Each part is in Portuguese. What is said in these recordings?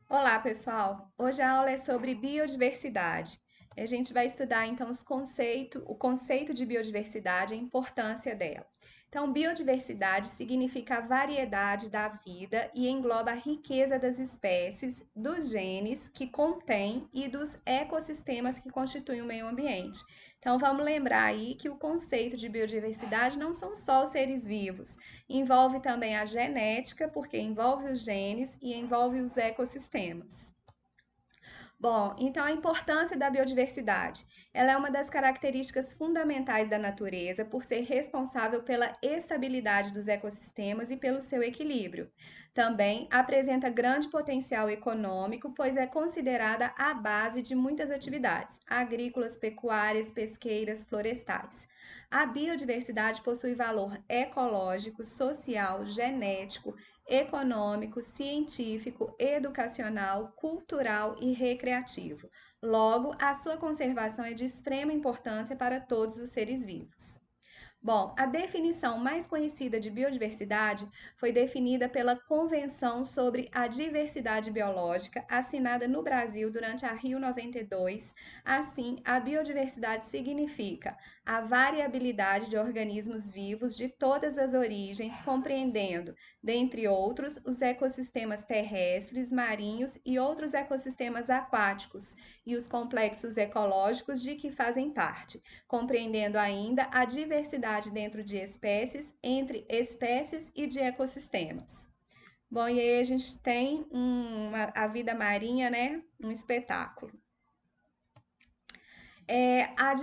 Olá, pessoal! Hoje a aula é sobre biodiversidade. A gente vai estudar então o conceito de biodiversidade e a importância dela. Então, biodiversidade significa a variedade da vida e engloba a riqueza das espécies, dos genes que contém e dos ecossistemas que constituem o meio ambiente. Então, vamos lembrar aí que o conceito de biodiversidade não são só os seres vivos, envolve também a genética, porque envolve os genes e envolve os ecossistemas. Bom, então a importância da biodiversidade. Ela é uma das características fundamentais da natureza por ser responsável pela estabilidade dos ecossistemas e pelo seu equilíbrio. Também apresenta grande potencial econômico, pois é considerada a base de muitas atividades agrícolas, pecuárias, pesqueiras, florestais. A biodiversidade possui valor ecológico, social, genético, econômico, científico, educacional, cultural e recreativo. Logo, a sua conservação é de extrema importância para todos os seres vivos. Bom, a definição mais conhecida de biodiversidade foi definida pela Convenção sobre a Diversidade Biológica, assinada no Brasil durante a Rio 92. Assim, a biodiversidade significa a variabilidade de organismos vivos de todas as origens, compreendendo, dentre outros, os ecossistemas terrestres, marinhos e outros ecossistemas aquáticos, e os complexos ecológicos de que fazem parte, compreendendo ainda a diversidade dentro de espécies, entre espécies e de ecossistemas. Bom, e aí a gente tem a vida marinha, né? Um espetáculo. A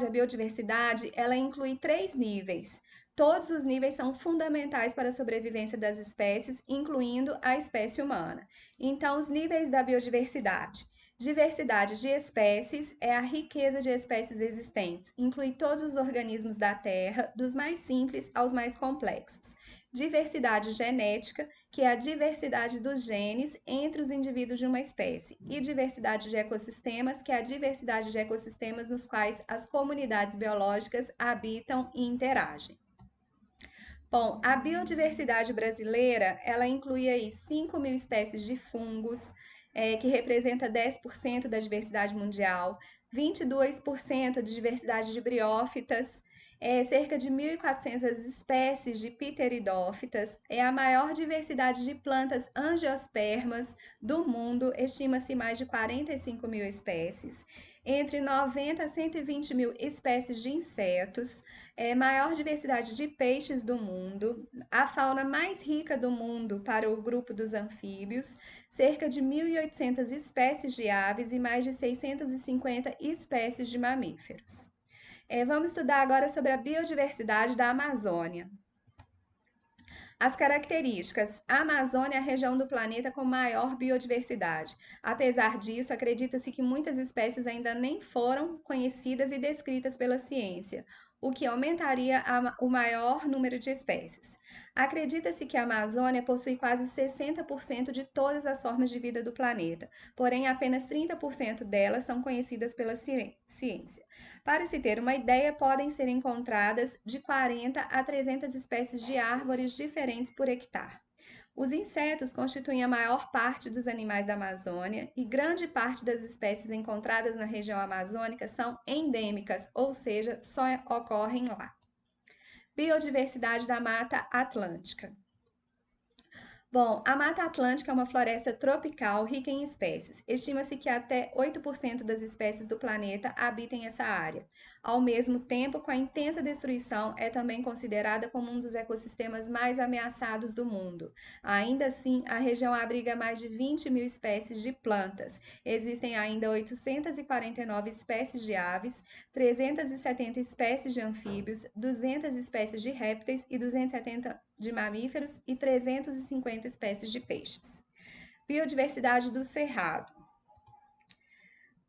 biodiversidade, ela inclui três níveis. Todos os níveis são fundamentais para a sobrevivência das espécies, incluindo a espécie humana. Então, os níveis da biodiversidade. Diversidade de espécies é a riqueza de espécies existentes, inclui todos os organismos da Terra, dos mais simples aos mais complexos. Diversidade genética, que é a diversidade dos genes entre os indivíduos de uma espécie, e diversidade de ecossistemas, que é a diversidade de ecossistemas nos quais as comunidades biológicas habitam e interagem. Bom, a biodiversidade brasileira, ela inclui aí 5.000 espécies de fungos, que representa 10% da diversidade mundial, 22% de diversidade de briófitas, cerca de 1.400 espécies de pteridófitas, é a maior diversidade de plantas angiospermas do mundo, estima-se mais de 45.000 espécies, entre 90 a 120 mil espécies de insetos, maior diversidade de peixes do mundo, a fauna mais rica do mundo para o grupo dos anfíbios, cerca de 1.800 espécies de aves e mais de 650 espécies de mamíferos. Vamos estudar agora sobre a biodiversidade da Amazônia. As características: a Amazônia é a região do planeta com maior biodiversidade. Apesar disso, acredita-se que muitas espécies ainda nem foram conhecidas e descritas pela ciência, o que aumentaria o maior número de espécies. Acredita-se que a Amazônia possui quase 60% de todas as formas de vida do planeta, porém apenas 30% delas são conhecidas pela ciência. Para se ter uma ideia, podem ser encontradas de 40 a 300 espécies de árvores diferentes por hectare. Os insetos constituem a maior parte dos animais da Amazônia e grande parte das espécies encontradas na região amazônica são endêmicas, ou seja, só ocorrem lá. Biodiversidade da Mata Atlântica. Bom, a Mata Atlântica é uma floresta tropical rica em espécies. Estima-se que até 8% das espécies do planeta habitem essa área. Ao mesmo tempo, com a intensa destruição, é também considerada como um dos ecossistemas mais ameaçados do mundo. Ainda assim, a região abriga mais de 20 mil espécies de plantas. Existem ainda 849 espécies de aves, 370 espécies de anfíbios, 200 espécies de répteis e 270 de mamíferos e 350 espécies de peixes. Biodiversidade do Cerrado.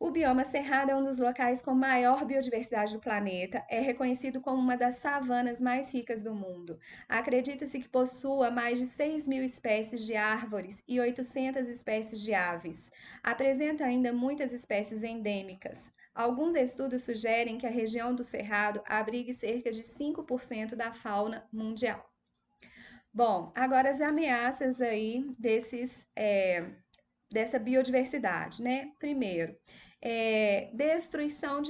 O bioma cerrado é um dos locais com maior biodiversidade do planeta, é reconhecido como uma das savanas mais ricas do mundo. Acredita-se que possua mais de 6.000 espécies de árvores e 800 espécies de aves. Apresenta ainda muitas espécies endêmicas. Alguns estudos sugerem que a região do Cerrado abrigue cerca de 5% da fauna mundial. Bom, agora as ameaças aí dessa biodiversidade, né? Primeiro, destruição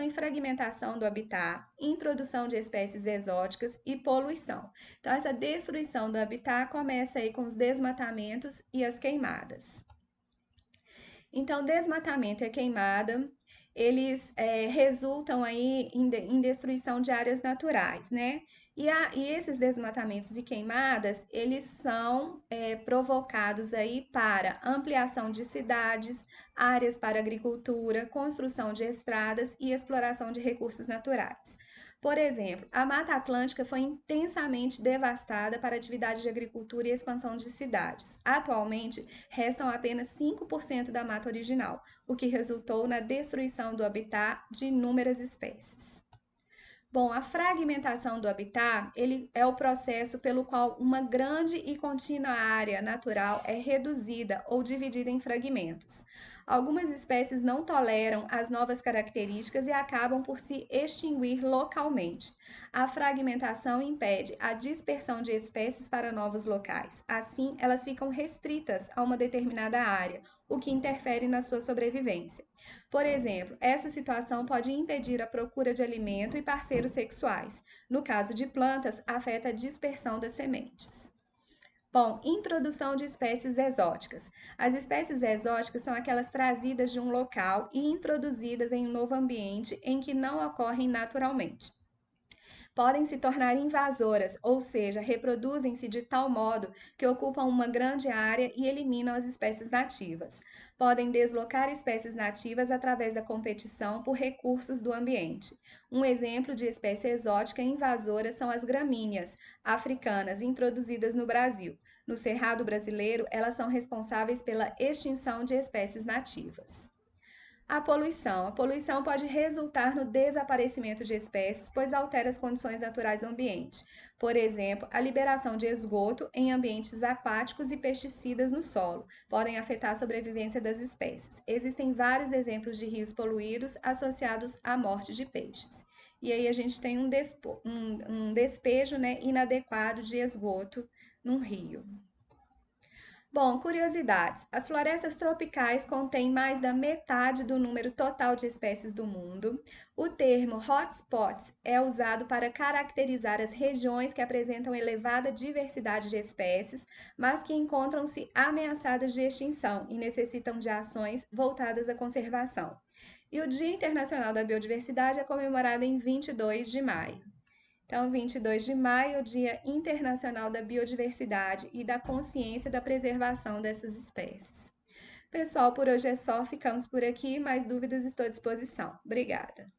e fragmentação do habitat, introdução de espécies exóticas e poluição. Então, essa destruição do habitat começa aí com os desmatamentos e as queimadas. Então, desmatamento e queimada, eles resultam aí em destruição de áreas naturais, né? E esses desmatamentos e queimadas, eles são provocados aí para ampliação de cidades, áreas para agricultura, construção de estradas e exploração de recursos naturais. Por exemplo, a Mata Atlântica foi intensamente devastada para atividade de agricultura e expansão de cidades. Atualmente, restam apenas 5% da mata original, o que resultou na destruição do habitat de inúmeras espécies. Bom, a fragmentação do habitat, ele é o processo pelo qual uma grande e contínua área natural é reduzida ou dividida em fragmentos. Algumas espécies não toleram as novas características e acabam por se extinguir localmente. A fragmentação impede a dispersão de espécies para novos locais. Assim, elas ficam restritas a uma determinada área, o que interfere na sua sobrevivência. Por exemplo, essa situação pode impedir a procura de alimento e parceiros sexuais. No caso de plantas, afeta a dispersão das sementes. Bom, introdução de espécies exóticas. As espécies exóticas são aquelas trazidas de um local e introduzidas em um novo ambiente em que não ocorrem naturalmente. Podem se tornar invasoras, ou seja, reproduzem-se de tal modo que ocupam uma grande área e eliminam as espécies nativas. Podem deslocar espécies nativas através da competição por recursos do ambiente. Um exemplo de espécie exótica invasora são as gramíneas africanas introduzidas no Brasil. No Cerrado brasileiro, elas são responsáveis pela extinção de espécies nativas. A poluição. A poluição pode resultar no desaparecimento de espécies, pois altera as condições naturais do ambiente. Por exemplo, a liberação de esgoto em ambientes aquáticos e pesticidas no solo podem afetar a sobrevivência das espécies. Existem vários exemplos de rios poluídos associados à morte de peixes. E aí a gente tem um despejo, né, inadequado de esgoto num rio. Bom, curiosidades. As florestas tropicais contêm mais da metade do número total de espécies do mundo. O termo hotspots é usado para caracterizar as regiões que apresentam elevada diversidade de espécies, mas que encontram-se ameaçadas de extinção e necessitam de ações voltadas à conservação. E o Dia Internacional da Biodiversidade é comemorado em 22 de maio. Então, 22 de maio, o Dia Internacional da Biodiversidade e da Consciência da Preservação dessas espécies. Pessoal, por hoje é só, ficamos por aqui. Mais dúvidas estou à disposição. Obrigada.